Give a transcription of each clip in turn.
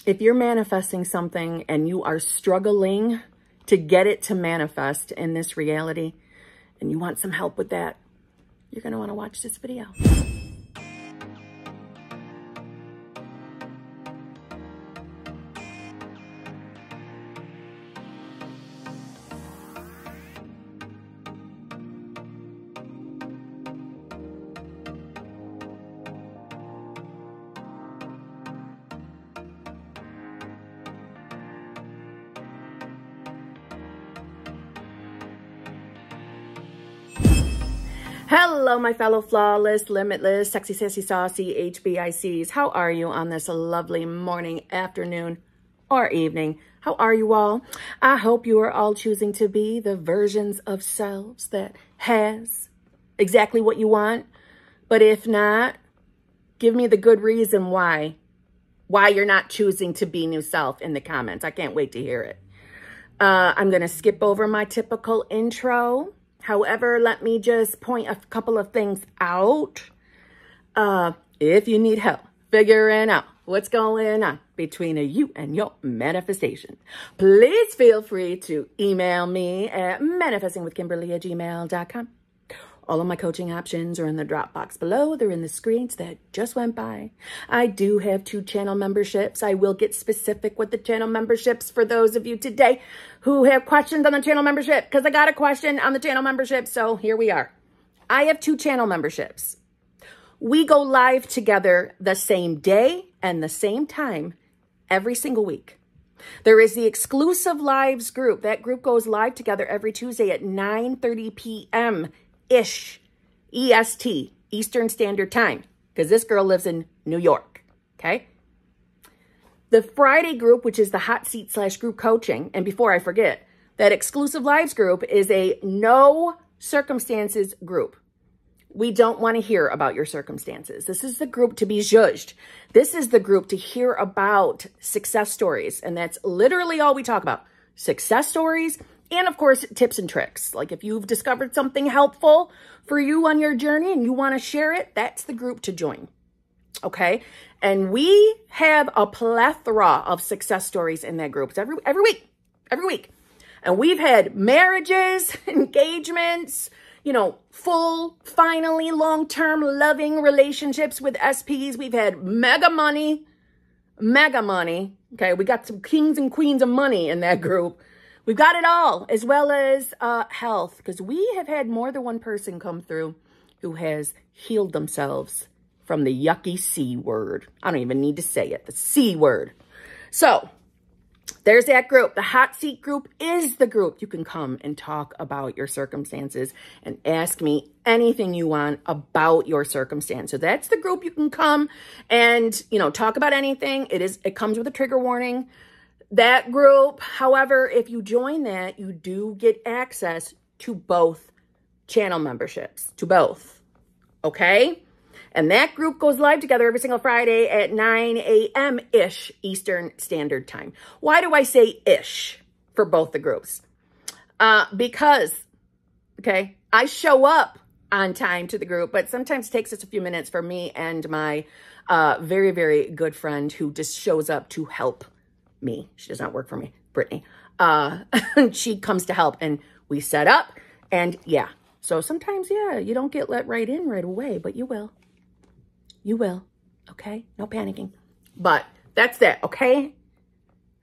if you're manifesting something and you are struggling to get it to manifest in this reality and you want some help with that, you're going to want to watch this video. Hello, my fellow flawless, limitless, sexy, sassy, saucy HBICs. How are you on this lovely morning, afternoon, or evening? How are you all? I hope you are all choosing to be the versions of selves that has exactly what you want. But if not, give me the good reason why you're not choosing to be new self in the comments. I can't wait to hear it. I'm going to skip over my typical intro. However, let me just point a couple of things out. If you need help figuring out what's going on between you and your manifestation, please feel free to email me at manifestingwithKimberly@gmail.com. All of my coaching options are in the drop box below. They're in the screens that just went by. I do have 2 channel memberships. I will get specific with the channel memberships for those of you today who have questions on the channel membership, because I got a question on the channel membership. So here we are. I have 2 channel memberships. We go live together the same day and the same time every single week. There is the exclusive lives group. That group goes live together every Tuesday at 9:30 p.m. ish EST, Eastern Standard Time, because this girl lives in New York, okay? The Friday group, which is the hot seat / group coaching, and before I forget, that exclusive lives group is a no circumstances group. We don't want to hear about your circumstances. This is the group to be judged. This is the group to hear about success stories, and that's literally all we talk about. Success stories. And of course, tips and tricks. Like if you've discovered something helpful for you on your journey and you want to share it, that's the group to join. Okay. And we have a plethora of success stories in that group. It's every week. And we've had marriages, engagements, you know, full, finally long-term loving relationships with SPs. We've had mega money. Okay. We got some kings and queens of money in that group. We've got it all, as well as health, because we have had more than one person come through who has healed themselves from the yucky C word. I don't even need to say it, the C word. So there's that group. The hot seat group is the group you can come and talk about your circumstances and ask me anything you want about your circumstance. So that's the group you can come and, you know, talk about anything. It comes with a trigger warning. That group, however, if you join that, you do get access to both channel memberships, to both, okay? And that group goes live together every single Friday at 9 a.m.-ish Eastern Standard Time. Why do I say ish for both the groups? Because, okay, I show up on time to the group, but sometimes it takes us a few minutes for me and my very, very good friend who just shows up to help me. She does not work for me, Brittany. She comes to help and we set up and yeah. So sometimes, yeah, you don't get let right in right away, but you will. You will. Okay. No panicking, but that's that. Okay.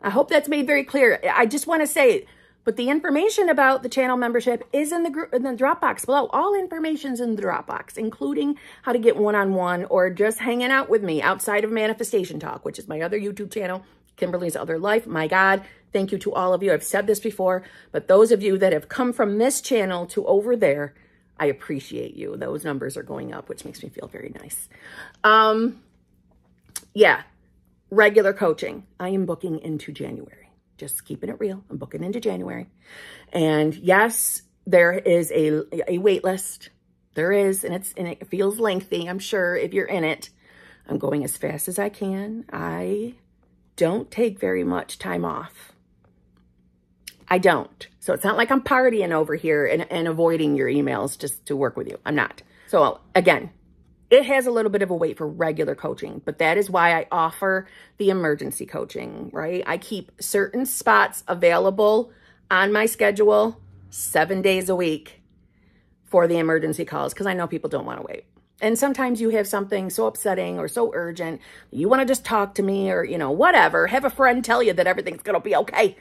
I hope that's made very clear. I just want to say, but the information about the channel membership is in the group, in the Dropbox below. All information's in the Dropbox, including how to get one-on-one or just hanging out with me outside of Manifestation Talk, which is my other YouTube channel, Kimberly's Other Life. My God, thank you to all of you. I've said this before, but those of you that have come from this channel to over there, I appreciate you. Those numbers are going up, which makes me feel very nice. Yeah, regular coaching. I am booking into January. Just keeping it real. I'm booking into January. And yes, there is a wait list. There is, and it feels lengthy, I'm sure, if you're in it. I'm going as fast as I can. I don't take very much time off. I don't. So it's not like I'm partying over here and avoiding your emails just to work with you. I'm not. So again, It has a little bit of a wait for regular coaching, but that is why I offer the emergency coaching, right? I keep certain spots available on my schedule 7 days a week for the emergency calls because I know people don't want to wait. And sometimes you have something so upsetting or so urgent, you want to just talk to me or, you know, whatever. Have a friend tell you that everything's going to be okay.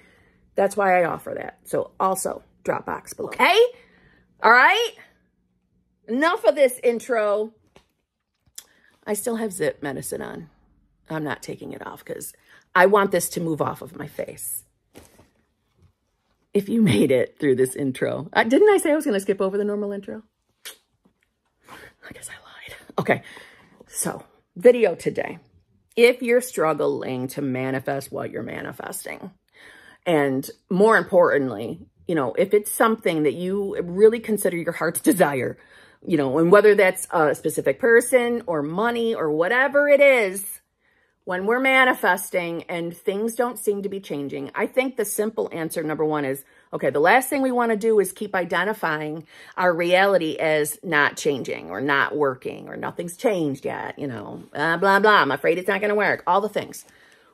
That's why I offer that. So also Dropbox below. Okay? All right? Enough of this intro. I still have zip medicine on. I'm not taking it off because I want this to move off of my face. If you made it through this intro. Didn't I say I was going to skip over the normal intro? I guess I lied. Okay, so video today. If you're struggling to manifest what you're manifesting, and more importantly, you know, if it's something that you really consider your heart's desire, you know, and whether that's a specific person or money or whatever it is, when we're manifesting and things don't seem to be changing, I think the simple answer, number one, is, okay, the last thing we want to do is keep identifying our reality as not changing or not working or nothing's changed yet, you know, blah, blah, blah. I'm afraid it's not going to work. All the things.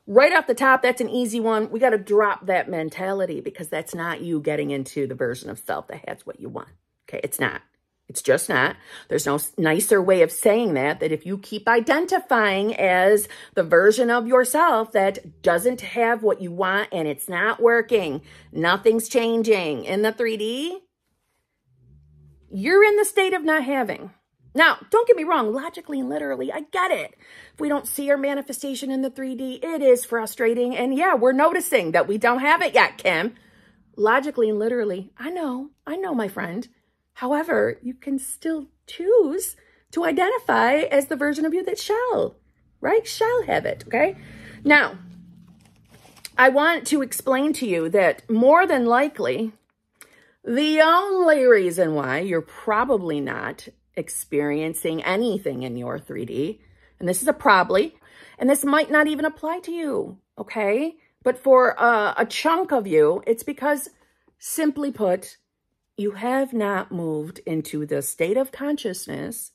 Right off the top, that's an easy one. We got to drop that mentality because that's not you getting into the version of self that has what you want. Okay, it's not. It's just not. There's no nicer way of saying that if you keep identifying as the version of yourself that doesn't have what you want and it's not working, nothing's changing in the 3D, you're in the state of not having. Now, don't get me wrong, logically and literally, I get it. If we don't see our manifestation in the 3D, it is frustrating. And yeah, we're noticing that we don't have it yet, Kim. Logically and literally, I know, my friend. However, you can still choose to identify as the version of you that shall, right? Shall have it, okay? Now, I want to explain to you that more than likely, the only reason why you're probably not experiencing anything in your 3D, and this is a probably, and this might not even apply to you, okay? But for a chunk of you, it's because, simply put, you have not moved into the state of consciousness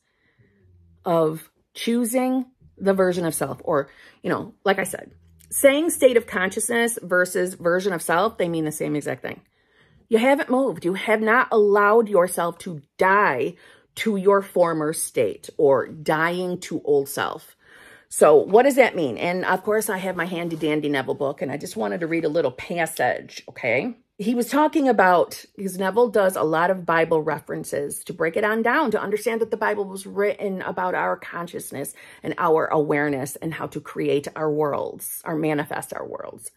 of choosing the version of self. Or, you know, like I said, saying state of consciousness versus version of self, they mean the same exact thing. You haven't moved. You have not allowed yourself to die to your former state or dying to old self. So what does that mean? And of course, I have my handy dandy Neville book, and I just wanted to read a little passage, okay? He was talking about, because Neville does a lot of Bible references to break it on down, to understand that the Bible was written about our consciousness and our awareness and how to create our worlds, or manifest our worlds.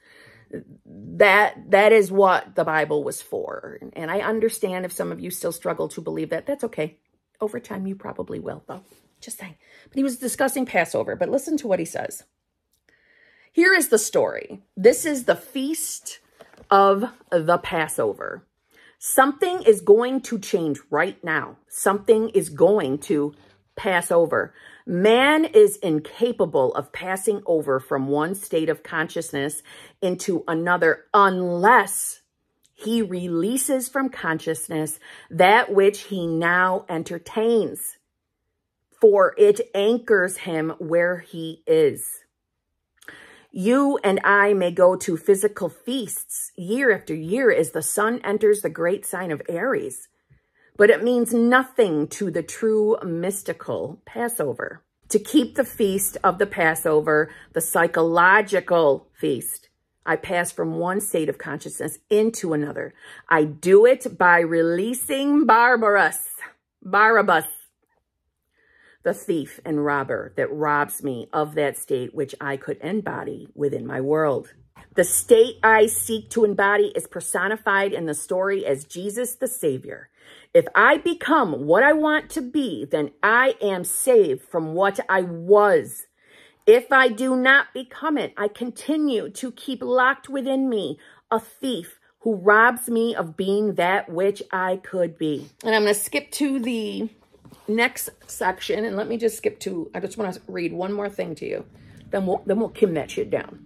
That is what the Bible was for. And I understand if some of you still struggle to believe that. That's okay. Over time, you probably will, though. Just saying. But he was discussing Passover. But listen to what he says. Here is the story. This is the feast of the Passover. Something is going to change right now. Something is going to pass over. Man is incapable of passing over from one state of consciousness into another unless he releases from consciousness that which he now entertains, for it anchors him where he is. You and I may go to physical feasts year after year as the sun enters the great sign of Aries, but it means nothing to the true mystical Passover. To keep the feast of the Passover, the psychological feast, I pass from one state of consciousness into another. I do it by releasing Barabbas, the thief and robber that robs me of that state which I could embody within my world. The state I seek to embody is personified in the story as Jesus the Savior. If I become what I want to be, then I am saved from what I was. If I do not become it, I continue to keep locked within me a thief who robs me of being that which I could be. And I'm going to skip to the next section, and let me just skip to, I just want to read one more thing to you. Then we'll Kim that shit down.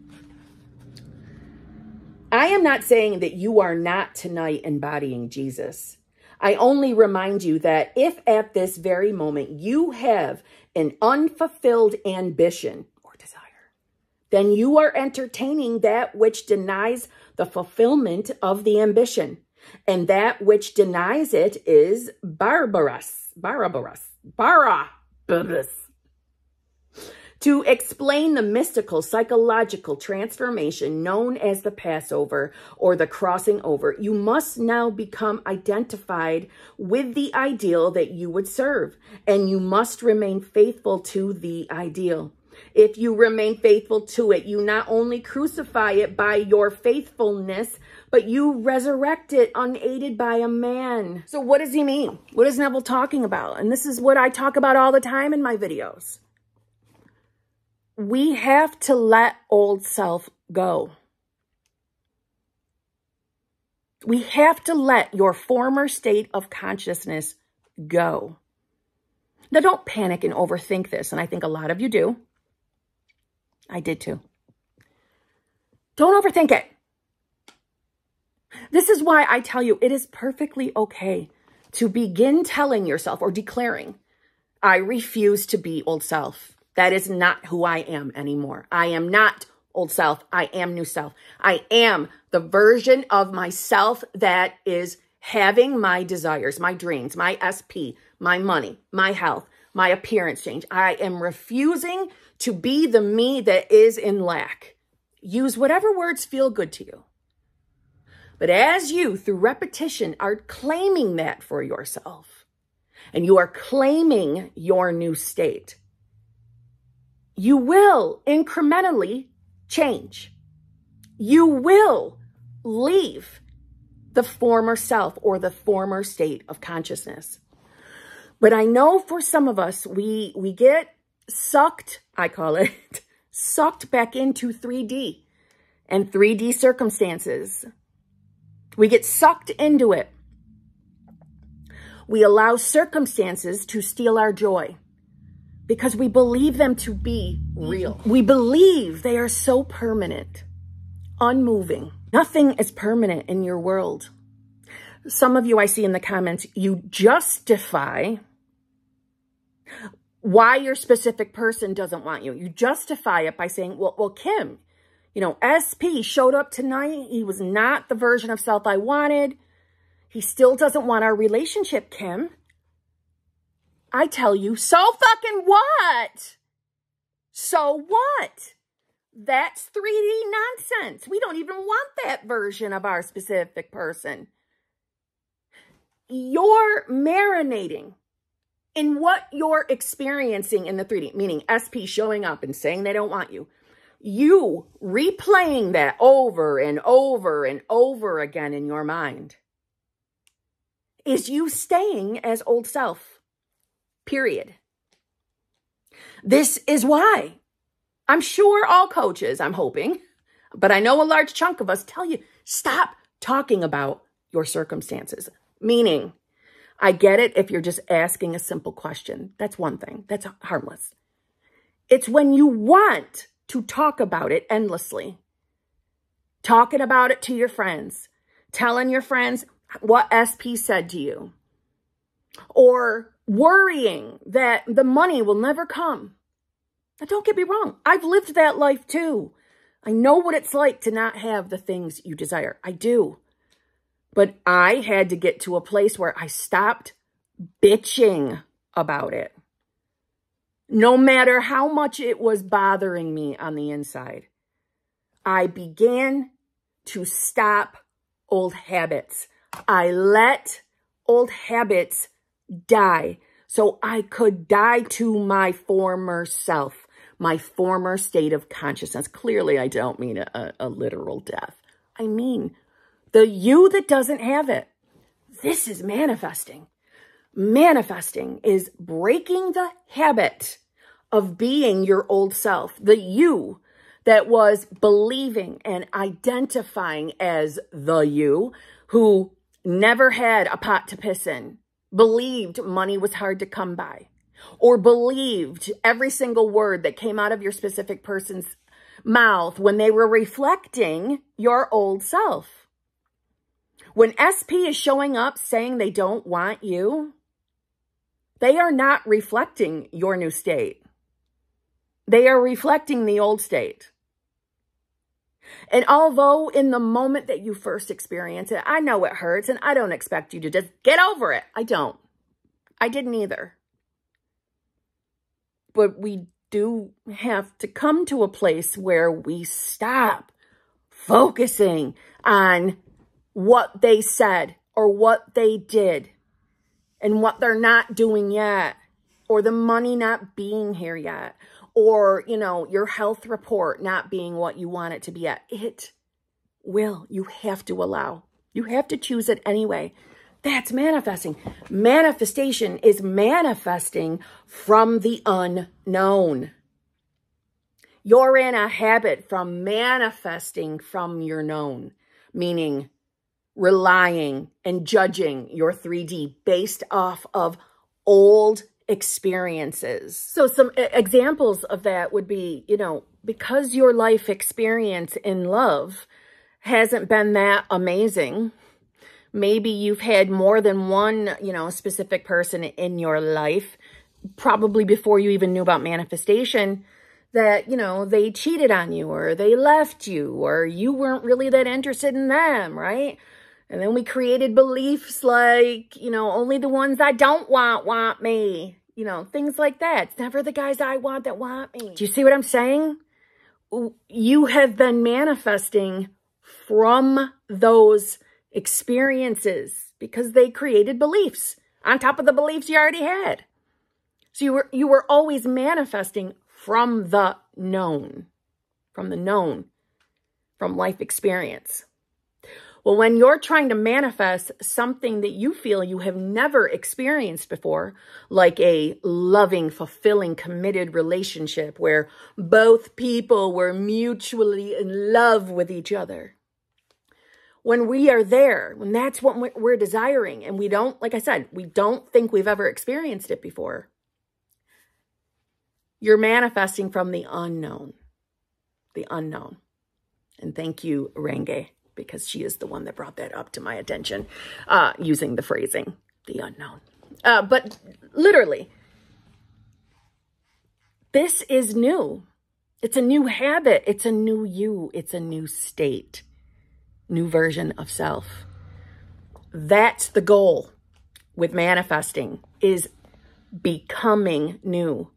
I am not saying that you are not tonight embodying Jesus. I only remind you that if at this very moment you have an unfulfilled ambition or desire, then you are entertaining that which denies the fulfillment of the ambition. And that which denies it is barbarous. To explain the mystical psychological transformation known as the Passover or the crossing over, you must now become identified with the ideal that you would serve, and you must remain faithful to the ideal. If you remain faithful to it, you not only crucify it by your faithfulness, but you resurrect it unaided by a man. So what does he mean? What is Neville talking about? And this is what I talk about all the time in my videos. We have to let old self go. We have to let your former state of consciousness go. Now, don't panic and overthink this, and I think a lot of you do. I did too. Don't overthink it. This is why I tell you it is perfectly okay to begin telling yourself or declaring, I refuse to be old self. That is not who I am anymore. I am not old self. I am new self. I am the version of myself that is having my desires, my dreams, my SP, my money, my health, my appearance change. I am refusing to be the me that is in lack. Use whatever words feel good to you. But as you, through repetition, are claiming that for yourself, and you are claiming your new state, you will incrementally change. You will leave the former self or the former state of consciousness. But I know for some of us, we get sucked, I call it, sucked back into 3D and 3D circumstances. We get sucked into it. We allow circumstances to steal our joy because we believe them to be real. We believe they are so permanent, unmoving. Nothing is permanent in your world. Some of you I see in the comments, you justify why your specific person doesn't want you. You justify it by saying, well, Kim, you know, SP showed up tonight. He was not the version of self I wanted. He still doesn't want our relationship, Kim. I tell you, so fucking what? So what? That's 3D nonsense. We don't even want that version of our specific person. You're marinating in what you're experiencing in the 3D, meaning SP showing up and saying they don't want you. You replaying that over and over and over again in your mind is you staying as old self, period. This is why I'm sure all coaches, I'm hoping, but I know a large chunk of us tell you, stop talking about your circumstances. Meaning, I get it if you're just asking a simple question. That's one thing. That's harmless. It's when you want to talk about it endlessly. Talking about it to your friends. Telling your friends what SP said to you. Or worrying that the money will never come. Now, don't get me wrong. I've lived that life too. I know what it's like to not have the things you desire. I do. But I had to get to a place where I stopped bitching about it. No matter how much it was bothering me on the inside, I began to stop old habits. I let old habits die so I could die to my former self, my former state of consciousness. Clearly, I don't mean a literal death. I mean the you that doesn't have it. This is manifesting. Manifesting is breaking the habit of being your old self. The you that was believing and identifying as the you who never had a pot to piss in, believed money was hard to come by, or believed every single word that came out of your specific person's mouth when they were reflecting your old self. When SP is showing up saying they don't want you, They are not reflecting your new state. They are reflecting the old state. And although in the moment that you first experience it, I know it hurts, and I don't expect you to just get over it. I don't. I didn't either. But we do have to come to a place where we stop focusing on what they said or what they did and what they're not doing yet, or the money not being here yet, or, you know, your health report not being what you want it to be yet. It will. You have to allow. You have to choose it anyway. That's manifesting. Manifestation is manifesting from the unknown. You're in a habit from manifesting from your known, meaning relying and judging your 3D based off of old experiences. So some examples of that would be, you know, because your life experience in love hasn't been that amazing. Maybe you've had more than one, you know, specific person in your life, probably before you even knew about manifestation, that, you know, they cheated on you, or they left you, or you weren't really that interested in them, right? And then we created beliefs like, you know, only the ones I don't want me. You know, things like that. It's never the guys I want that want me. Do you see what I'm saying? You have been manifesting from those experiences because they created beliefs on top of the beliefs you already had. So you were always manifesting from the known, from life experience. Well, when you're trying to manifest something that you feel you have never experienced before, like a loving, fulfilling, committed relationship where both people were mutually in love with each other, when we are there, when that's what we're desiring, and we don't, like I said, we don't think we've ever experienced it before, you're manifesting from the unknown. The unknown. And thank you, Renge, because she is the one that brought that up to my attention, using the phrasing, the unknown. But literally, this is new. It's a new habit. It's a new you. It's a new state, new version of self. That's the goal with manifesting, is becoming new,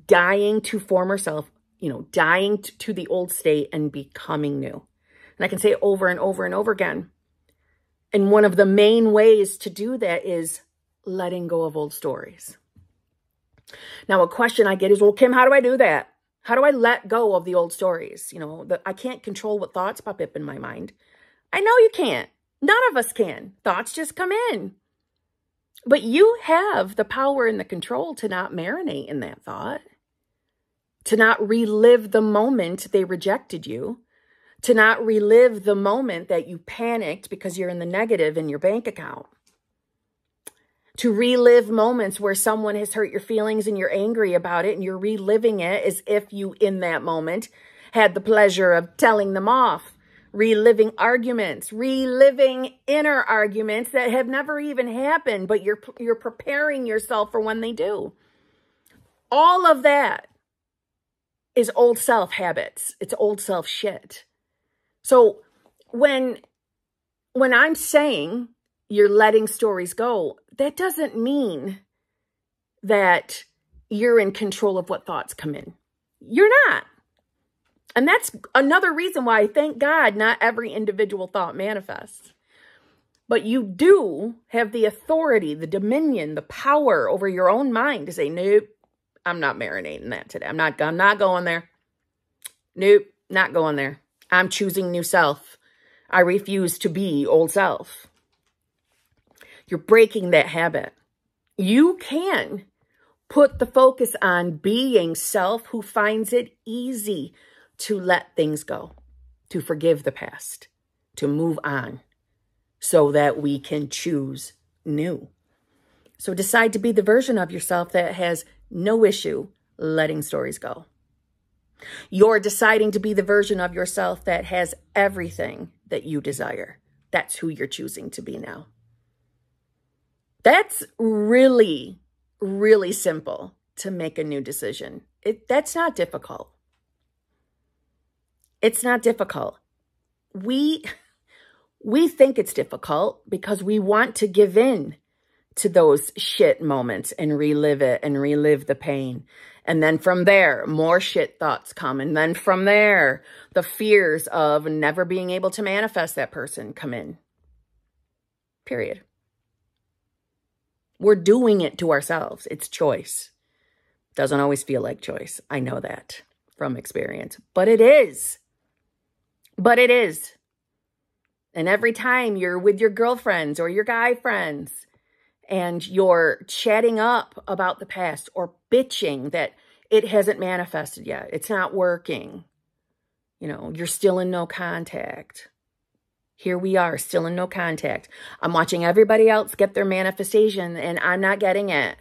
dying to former self, you know, dying to the old state and becoming new. And I can say it over and over and over again. And one of the main ways to do that is letting go of old stories. Now, a question I get is, well, Kim, how do I do that? How do I let go of the old stories? You know, I can't control what thoughts pop up in my mind. I know you can't. None of us can. Thoughts just come in. But you have the power and the control to not marinate in that thought, to not relive the moment they rejected you, to not relive the moment that you panicked because you're in the negative in your bank account, to relive moments where someone has hurt your feelings and you're angry about it and you're reliving it as if you, in that moment, had the pleasure of telling them off, reliving arguments, reliving inner arguments that have never even happened, but you're preparing yourself for when they do. All of that is old self habits. It's old self shit. So when I'm saying you're letting stories go, that doesn't mean that you're in control of what thoughts come in. You're not. And that's another reason why, thank God, not every individual thought manifests. But you do have the authority, the dominion, the power over your own mind to say, nope, I'm not marinating that today. I'm not going there. Nope, not going there. I'm choosing new self. I refuse to be old self. You're breaking that habit. You can put the focus on being self who finds it easy to let things go, to forgive the past, to move on so that we can choose new. So decide to be the version of yourself that has no issue letting stories go. You're deciding to be the version of yourself that has everything that you desire. That's who you're choosing to be now. That's really, really simple to make a new decision. That's not difficult. It's not difficult. We think it's difficult because we want to give in to those shit moments and relive it and relive the pain. And then from there, more shit thoughts come. And then from there, the fears of never being able to manifest that person come in. Period. We're doing it to ourselves. It's choice. Doesn't always feel like choice. I know that from experience. But it is. But it is. And every time you're with your girlfriends or your guy friends and you're chatting up about the past or bitching that it hasn't manifested yet, it's not working, you know, you're still in no contact. Here we are, still in no contact. I'm watching everybody else get their manifestation and I'm not getting it.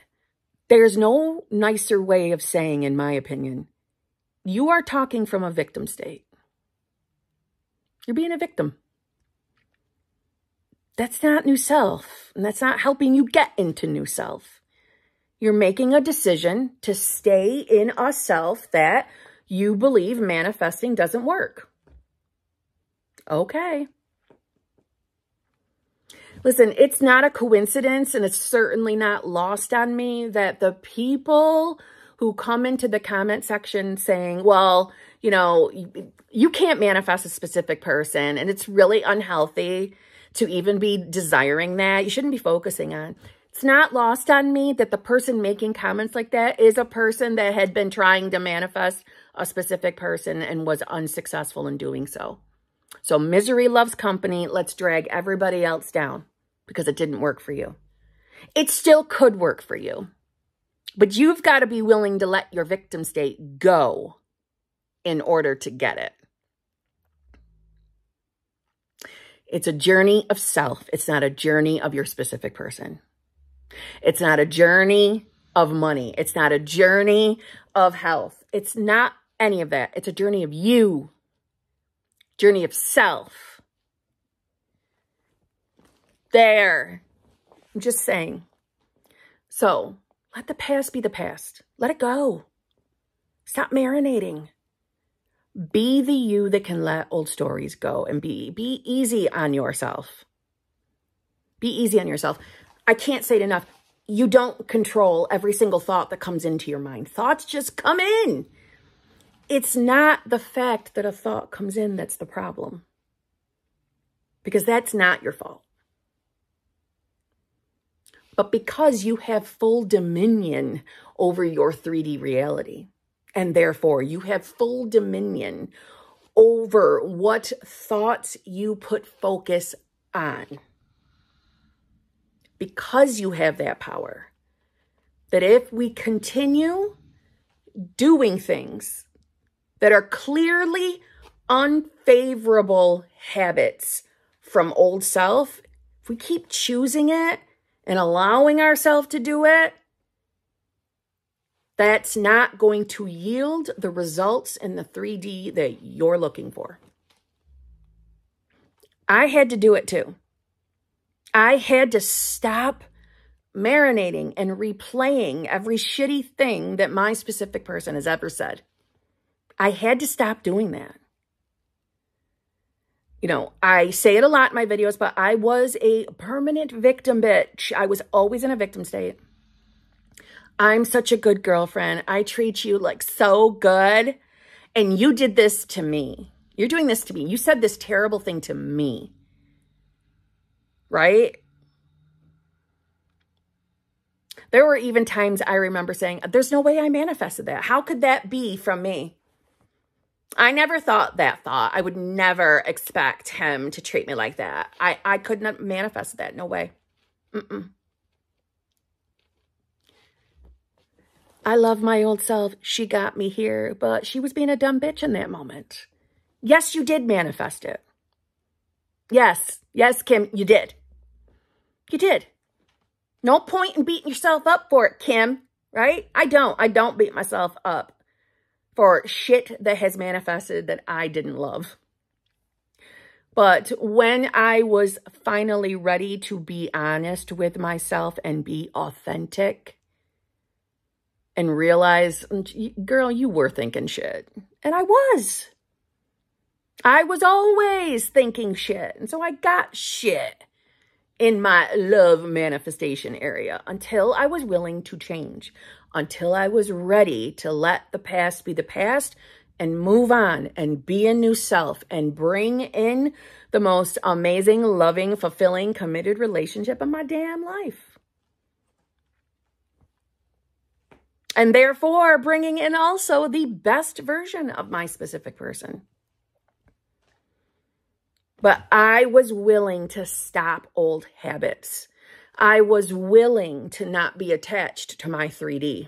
There's no nicer way of saying, in my opinion, you are talking from a victim state. You're being a victim. That's not new self, and that's not helping you get into new self. You're making a decision to stay in a self that you believe manifesting doesn't work. Okay. Listen, it's not a coincidence, and it's certainly not lost on me that the people who come into the comment section saying, well, you know, you can't manifest a specific person, and it's really unhealthy to even be desiring that. You shouldn't be focusing on. It's not lost on me that the person making comments like that is a person that had been trying to manifest a specific person and was unsuccessful in doing so. So misery loves company. Let's drag everybody else down because it didn't work for you. It still could work for you, but you've got to be willing to let your victim state go in order to get it. It's a journey of self. It's not a journey of your specific person. It's not a journey of money. It's not a journey of health. It's not any of that. It's a journey of you. Journey of self. There. I'm just saying. So, let the past be the past. Let it go. Stop marinating. Be the you that can let old stories go and be easy on yourself. Be easy on yourself. I can't say it enough. You don't control every single thought that comes into your mind. Thoughts just come in. It's not the fact that a thought comes in that's the problem. Because that's not your fault. But because you have full dominion over your 3D reality, and therefore you have full dominion over what thoughts you put focus on. Because you have that power, that if we continue doing things that are clearly unfavorable habits from old self, if we keep choosing it and allowing ourselves to do it, that's not going to yield the results in the 3D that you're looking for. I had to do it too. I had to stop marinating and replaying every shitty thing that my specific person has ever said. I had to stop doing that. You know, I say it a lot in my videos, but I was a permanent victim bitch. I was always in a victim state. I'm such a good girlfriend. I treat you like so good. And you did this to me. You're doing this to me. You said this terrible thing to me. Right? There were even times I remember saying, there's no way I manifested that. How could that be from me? I never thought that thought. I would never expect him to treat me like that. I could not manifest that. No way. I love my old self. She got me here, but she was being a dumb bitch in that moment. Yes, you did manifest it. Yes. Yes, Kim, you did. You did. No point in beating yourself up for it, Kim, right? I don't beat myself up for shit that has manifested that I didn't love. But when I was finally ready to be honest with myself and be authentic, and realize, girl, you were thinking shit. And I was. I was always thinking shit. And so I got shit in my love manifestation area until I was willing to change, until I was ready to let the past be the past and move on and be a new self and bring in the most amazing, loving, fulfilling, committed relationship in my damn life. And therefore, bringing in also the best version of my specific person. But I was willing to stop old habits. I was willing to not be attached to my 3D.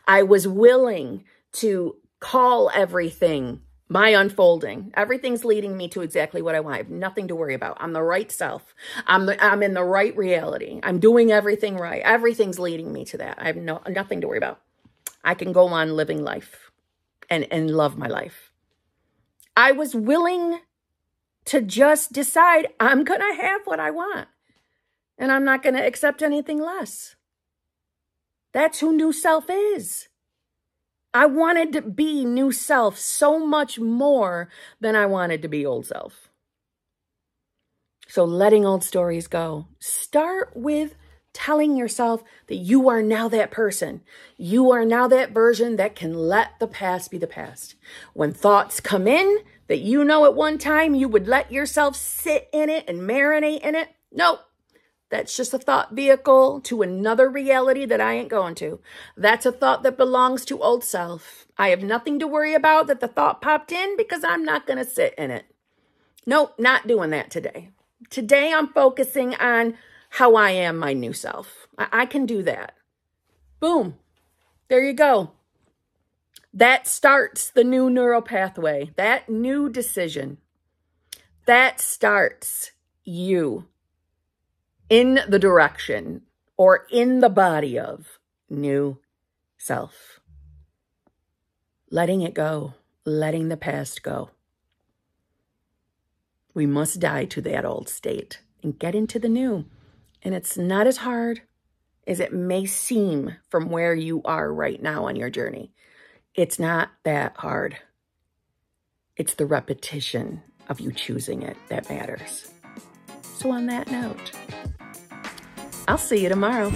I was willing to call everything my unfolding. Everything's leading me to exactly what I want. I have nothing to worry about. I'm the right self. I'm in the right reality. I'm doing everything right. Everything's leading me to that. I have nothing to worry about. I can go on living life and love my life. I was willing to just decide I'm going to have what I want. And I'm not going to accept anything less. That's who new self is. I wanted to be new self so much more than I wanted to be old self. So letting old stories go. Start with telling yourself that you are now that person. You are now that version that can let the past be the past. When thoughts come in that you know at one time you would let yourself sit in it and marinate in it. Nope. That's just a thought vehicle to another reality that I ain't going to. That's a thought that belongs to old self. I have nothing to worry about that the thought popped in because I'm not going to sit in it. Nope, not doing that today. Today I'm focusing on how I am my new self. I can do that. Boom. There you go. That starts the new neural pathway. That new decision. That starts you in the direction or in the body of new self. Letting it go, letting the past go. We must die to that old state and get into the new. And it's not as hard as it may seem from where you are right now on your journey. It's not that hard. It's the repetition of you choosing it that matters. So on that note, I'll see you tomorrow.